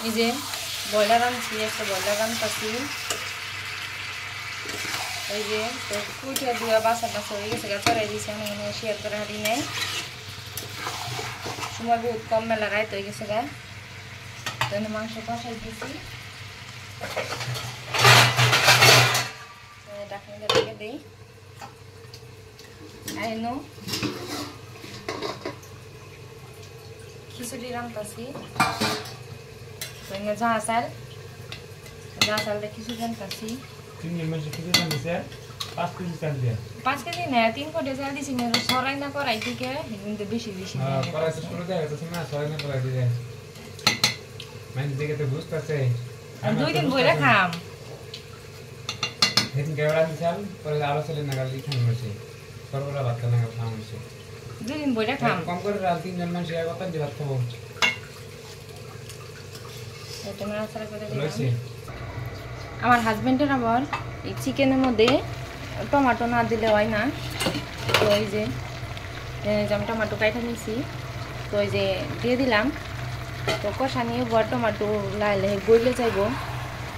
এই যে বয়লার আনছি, একটা বয়লার আনতেছি। এই যে কুইটা দিয়ে বাসা বাসা হয়ে গেছে, চড়াই দিয়েছি। আমি শেয়ার করে হাঁটি নেই, সময় বহুত কম, মেলা রাইত হয়ে গেছে গা। তো মাংস কষাই দিয়েছি, ডাকনিটা থেকে দিই। আইনো খিচুড়ি রান্তাছি, ঝাঁ চাল দিয়ে খিচুড়ি রান্তাছি। 5 কেজি না, 3 কোটি চাল দিছি। সরাই না করাই থেকে কিন্তু বেশি বেশি আর 2 দিন বইরা খাম। দুদিন বইরা খাম, কম করে রাত 3 জন মানুষ এক কথা ভাত খাবো। আমার হাজবেন্ডের আবার এই চিকেনের মধ্যে টমেটো না দিলে হয় না। তো এই যে আমি টমেটো কাইটা নিয়েছি, তো এই যে দিয়ে দিলাম। তো কষা নিয়ে বড় টমেটো লাইলে গইলে যাইবো,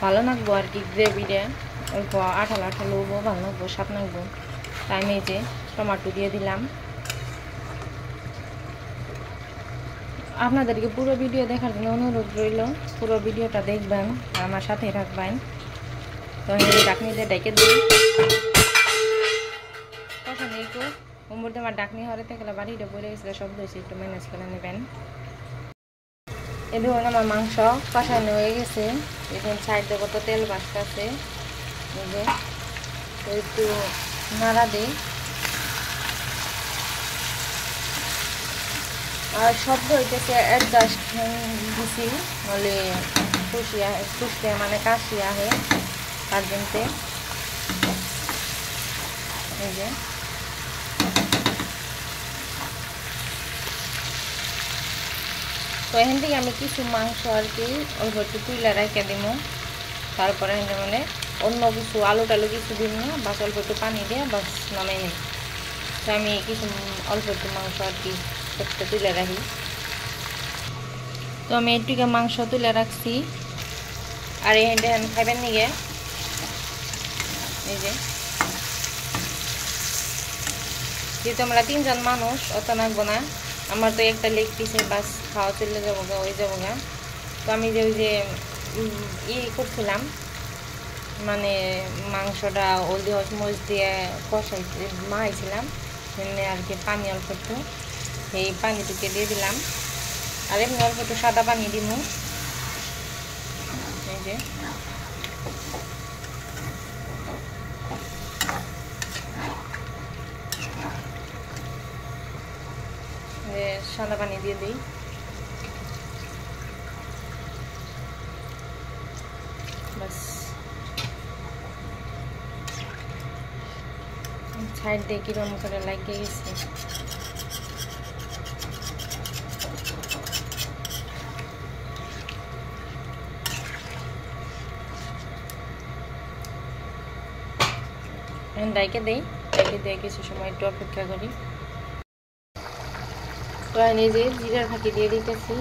ভালো লাগবো আর কি। গ্রেভিটা অল্প আঠালো আঠালো হবো, ভালো লাগবো, স্বাদ লাগবো। তাই আমি এই যে টমেটো দিয়ে দিলাম। আপনাদেরকে পুরো ভিডিও দেখার জন্য অনুরোধ রইল, পুরো ভিডিওটা দেখবেন, আমার সাথে থাকবেন। তো আমি ডাকনিতে ডেকে দিই, কথা নেই তো মুহূর্তে আমার ডাকনি হরে গেলে বাড়িটা পড়ে গেছিল, শব্দ হয়েছে, একটু ম্যানেজ করে নেবেন। এই ধরুন আমার মাংস কষানো হয়ে গেছে, এখন সাইড দিয়ে কত তেল বাঁচতেছে। এই যে তো একটু নাড়া দিই। আর শব্দ হইতেছে অ্যাডজাস্ট দিছি, বলে খুশি মানে কাশি আহে তার জন্যে। এই যে তো এখান থেকে আমি কিছু মাংস আর কি অল্প একটু তুলে রেখে দিব। তারপরে এখানে মানে অন্য কিছু আলু টালু কিছু দিব না, বাস অল্প একটু পানি দিয়ে বাস নামাই নিই। তো আমি কিছু অল্প একটু মাংস আর কি একটা তুলে রাখি। তো আমি একটুকে মাংস তুলে রাখছি। আর এখানে খাইবেন নিয়ে এই যে যেহেতু আমরা 3 জন মানুষ, অত নাকবো না। আমার তো একটা লেগ পিসে বাস খাওয়া চলে যাবো গা, হয়ে যাবো গা। তো আমি যে ওই যে করছিলাম, মানে মাংসটা হলদি মরিচ দিয়ে মাখাইছিলাম, আর কি পানি অল্প একটু, এই পানিটুকে দিয়ে দিলাম। আর এমনি অল্প একটু সাদা পানি দিব। এই যে সাদা পানি দিয়ে দিই। বাস সাইড দিয়ে কিরম করে লাগিয়ে গেছে। ডাইকে দিই, ডাইকে দিয়ে কিছু সময় একটু অপেক্ষা করি। তো এই যে জিরার ফাঁকি দিয়ে দিতেছি।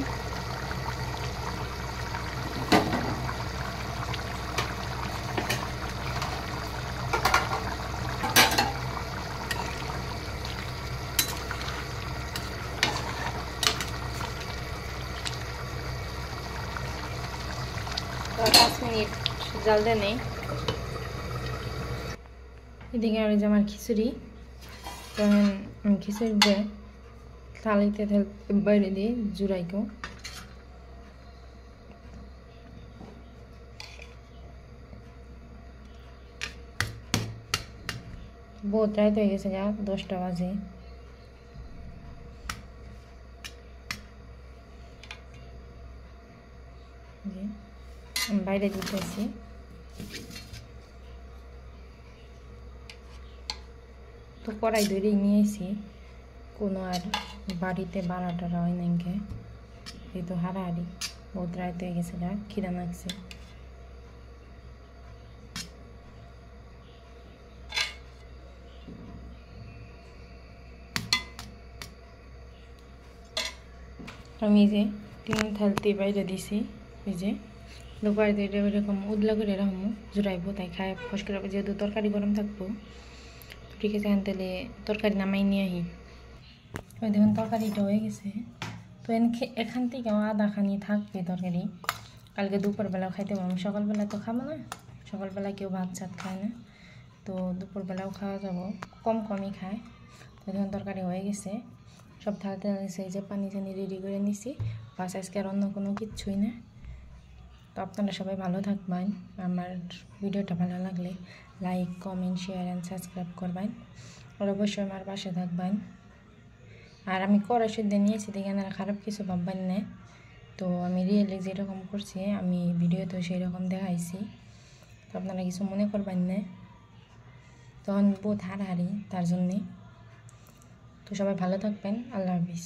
তো 5 মিনিট জাল দিয়ে নেই। এদিকে আর যে আমার খিচুড়ি, তো আমি খিচুড়ি দিয়ে থালিতে বাইরে দিই জুড়াইকো। বহুত রাত হয়ে গেছে গা, 10টা বাজে। আমি বাইরে দিতেছি। তো কড়াই ধরেই নিয়েছি, কোনো আর বাড়িতে বানাটা হয় নাকি, এই তো হারাহারি বহুত রাত হয়ে গেছে গা, খিদা লাগছে। আমি যে 3 থালতি বাইরে দিছি, এই যে দুপুরে দিয়ে এরকম উদলা করে এরকম জোড়াইবো, তাই খায় ফস করে যেহেতু তরকারি গরম থাকবো। ঠিক আছে, এখন তাহলে তরকারি নামাই নিয়ে আহি। ওই দেখুন তরকারিটা হয়ে গেছে। তো এখান থেকে আধা খানি থাকবে তরকারি, কালকে দুপুরবেলাও খাইতে পারবো। সকালবেলা তো খাবো না, সকালবেলা কেউ ভাত চাত খায় না, তো দুপুরবেলাও খাওয়া যাবো, কম কমই খায়। তো দেখুন তরকারি হয়ে গেছে, সব ঢালতে ঢালছে। এই যে পানি টানি রেডি করে নিছি, বাস আজকে আর অন্য কোনো কিচ্ছুই না। তো আপনারা সবাই ভালো থাকবেন, আমার ভিডিওটা ভালো লাগলে like comment share and subscribe করবেন, আর অবশ্যই আমার পাশে থাকবেন। আর আমি কড়াই সিদ্ধ নিয়েছি দেখে আপনারা খারাপ কিছু ভাববেন না, তো আমি রিয়েলি যেরকম করছি আমি ভিডিওতে সেই রকম দেখাইছি, তো আপনারা কিছু মনে করবেন না। তখন বহুত হাড়াহাড়ি তার জন্যে। তো সবাই ভালো থাকবেন, আল্লাহ হাফিজ।